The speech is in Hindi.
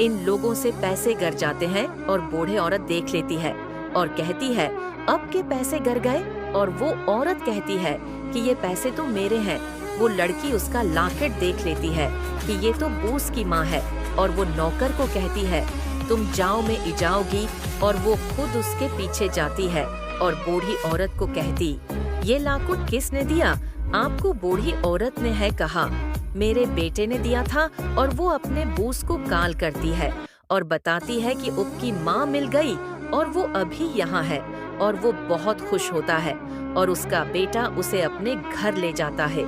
इन लोगों से पैसे गर जाते हैं और बूढ़े औरत देख लेती है और कहती है, अब के पैसे गर गए। और वो औरत कहती है कि ये पैसे तो मेरे हैं। वो लड़की उसका लॉकेट देख लेती है कि ये तो बूस की माँ है और वो नौकर को कहती है, तुम जाओ में इजाओगी। और वो खुद उसके पीछे जाती है और बूढ़ी औरत को कहती, ये लाकुट किसने दिया? आपको बूढ़ी औरत ने है कहा, मेरे बेटे ने दिया था। और वो अपने बूस को काल करती है और बताती है कि उसकी माँ मिल गई और वो अभी यहाँ है। और वो बहुत खुश होता है और उसका बेटा उसे अपने घर ले जाता है।